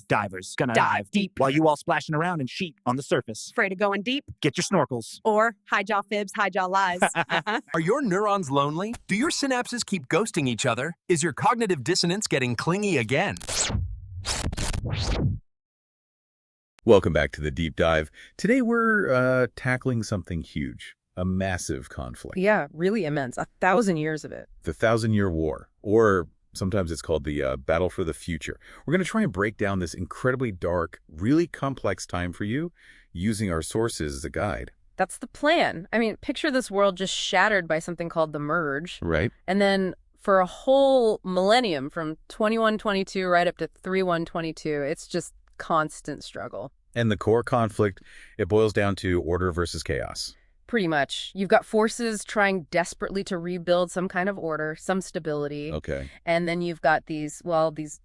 Divers gonna Dive deep. while you all splashing around in sheet on the surface. Afraid of going deep? Get your snorkels. Or hide-jaw fibs, hide-jaw lies. Are your neurons lonely? Do your synapses keep ghosting each other? Is your cognitive dissonance getting clingy again? Welcome back to the Deep Dive. Today we're tackling something huge, a massive conflict. Yeah, really immense. 1,000 years of it. The 1,000-Year War, or sometimes it's called the Battle for the Future. We're going to try and break down this incredibly dark, really complex time for you using our sources as a guide. That's the plan. I mean, picture this world just shattered by something called the Merge. Right. And then for a whole millennium, from 2122 right up to 3122, it's just constant struggle. And the core conflict, it boils down to order versus chaos. Pretty much. You've got forces trying desperately to rebuild some kind of order, some stability. Okay. And then you've got these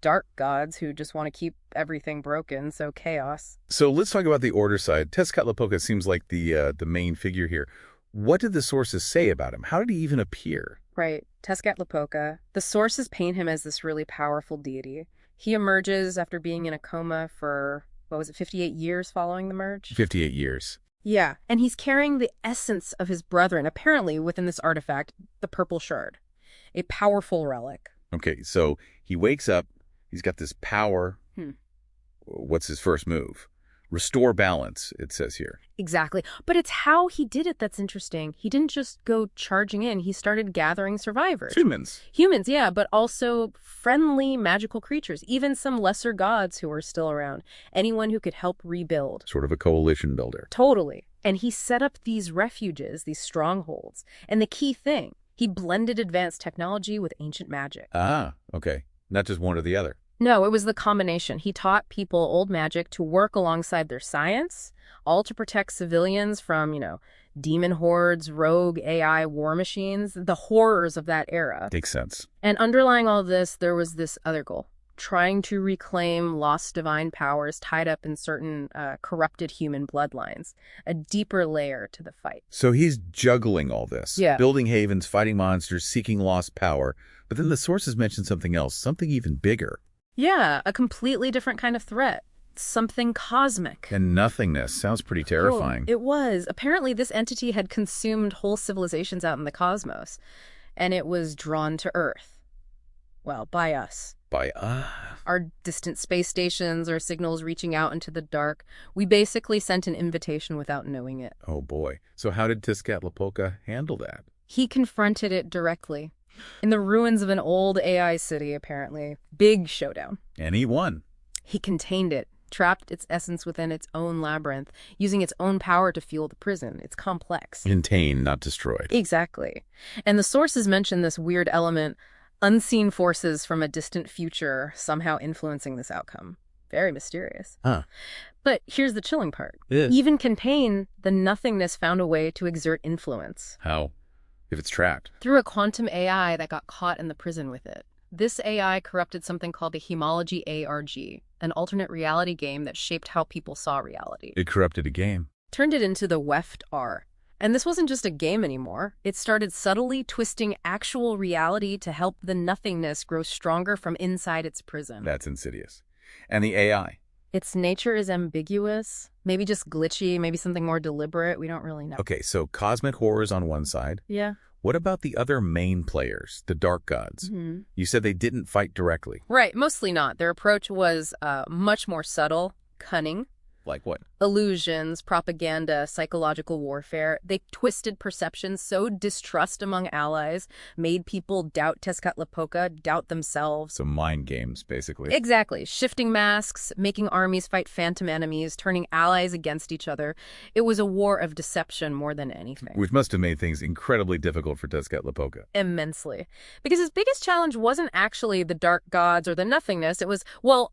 dark gods who just want to keep everything broken, so chaos. So let's talk about the order side. Tezcatlipoca seems like the main figure here. What did the sources say about him? How did he even appear? Right. Tezcatlipoca. The sources paint him as this really powerful deity. He emerges after being in a coma for, 58 years following the Merge? 58 years. Yeah, and he's carrying the essence of his brethren, apparently within this artifact, the Purple Shard, a powerful relic. Okay, so he wakes up, he's got this power. What's his first move? Restore balance, it says here. Exactly, but it's how he did it that's interesting. He didn't just go charging in, he started gathering survivors. Humans, yeah, but also friendly magical creatures, even some lesser gods who are still around. Anyone who could help rebuild. Sort of a coalition builder. Totally. And he set up these refuges, these strongholds. And the key thing, he blended advanced technology with ancient magic. Ah, okay. Not just one or the other. No, it was the combination. He taught people old magic to work alongside their science, all to protect civilians from, demon hordes, rogue AI war machines, the horrors of that era. Makes sense. And underlying all this, there was this other goal, trying to reclaim lost divine powers tied up in certain corrupted human bloodlines, a deeper layer to the fight. So he's juggling all this. Yeah. Building havens, fighting monsters, seeking lost power. But then the sources mention something else, something even bigger. Yeah, a completely different kind of threat. Something cosmic. And nothingness. Sounds pretty terrifying. It was. Apparently, this entity had consumed whole civilizations out in the cosmos, and it was drawn to Earth. Well, by us. By us? Our distant space stations, our signals reaching out into the dark. We basically sent an invitation without knowing it. Oh, boy. So how did Tezcatlipoca handle that? He confronted it directly. In the ruins of an old AI city, apparently. Big showdown. And he won. He contained it, trapped its essence within its own labyrinth, using its own power to fuel the prison. It's complex. Contained, not destroyed. Exactly. And the sources mention this weird element, unseen forces from a distant future somehow influencing this outcome. Very mysterious. Huh. But here's the chilling part. Yeah. Even contained, the nothingness found a way to exert influence. How? If it's trapped? Through a quantum AI that got caught in the prison with it. This AI corrupted something called the Homology ARG, an alternate reality game that shaped how people saw reality. It corrupted a game. Turned it into the Weft-R. And this wasn't just a game anymore. It started subtly twisting actual reality to help the nothingness grow stronger from inside its prison. That's insidious. And the AI? Its nature is ambiguous, maybe just glitchy, maybe something more deliberate. We don't really know. Okay, so cosmic horrors on one side. Yeah. What about the other main players, the dark gods? You said they didn't fight directly. Right, mostly not. Their approach was much more subtle, cunning. Like what? Illusions, propaganda, psychological warfare. They twisted perceptions, sowed distrust among allies, made people doubt Tezcatlipoca, doubt themselves. So mind games, basically. Exactly. Shifting masks, making armies fight phantom enemies, turning allies against each other. It was a war of deception more than anything. Which must have made things incredibly difficult for Tezcatlipoca. Immensely. Because his biggest challenge wasn't actually the dark gods or the nothingness. It was,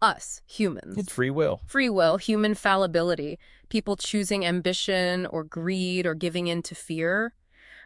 us, humans. It's free will. Free will, human fallibility, people choosing ambition or greed or giving in to fear.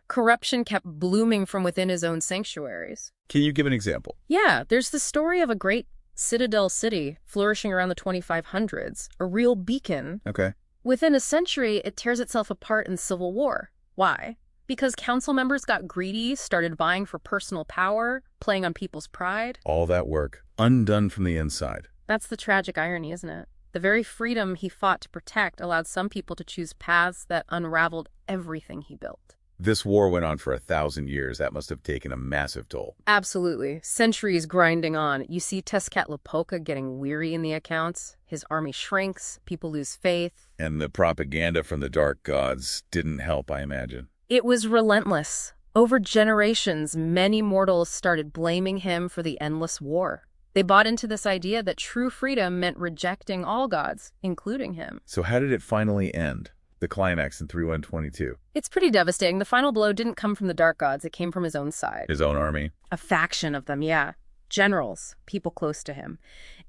Corruption kept blooming from within his own sanctuaries. Can you give an example? Yeah, there's the story of a great citadel city flourishing around the 2500s, a real beacon. Okay. Within a century, it tears itself apart in civil war. Why? Because council members got greedy, started vying for personal power, playing on people's pride. All that work, undone from the inside. That's the tragic irony, isn't it? The very freedom he fought to protect allowed some people to choose paths that unraveled everything he built. This war went on for 1,000 years. That must have taken a massive toll. Absolutely. Centuries grinding on. You see Tezcatlipoca getting weary in the accounts. His army shrinks. People lose faith. And the propaganda from the dark gods didn't help, I imagine. It was relentless. Over generations, many mortals started blaming him for the endless war. They bought into this idea that true freedom meant rejecting all gods, including him. So how did it finally end? The climax in 3122. It's pretty devastating. The final blow didn't come from the dark gods. It came from his own side. His own army. A faction of them, yeah. Generals, people close to him.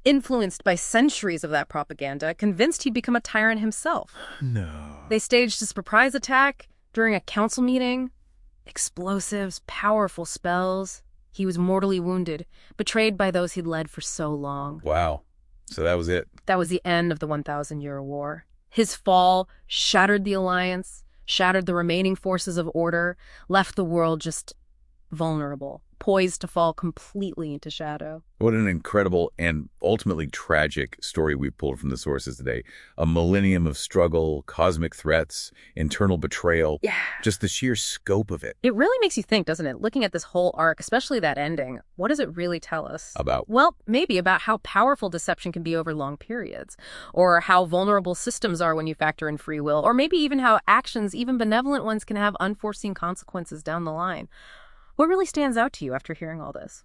Influenced by centuries of that propaganda, convinced he'd become a tyrant himself. No. They staged a surprise attack during a council meeting. Explosives, powerful spells. He was mortally wounded, betrayed by those he'd led for so long. Wow. So that was it. That was the end of the 1,000-year war. His fall shattered the alliance, shattered the remaining forces of order, left the world just vulnerable, poised to fall completely into shadow. What an incredible and ultimately tragic story we pulled from the sources today. A millennium of struggle, cosmic threats, internal betrayal. Yeah. Just the sheer scope of it. It really makes you think, doesn't it? Looking at this whole arc, especially that ending, what does it really tell us? About? Well, maybe about how powerful deception can be over long periods, or how vulnerable systems are when you factor in free will, or maybe even how actions, even benevolent ones, can have unforeseen consequences down the line. What really stands out to you after hearing all this?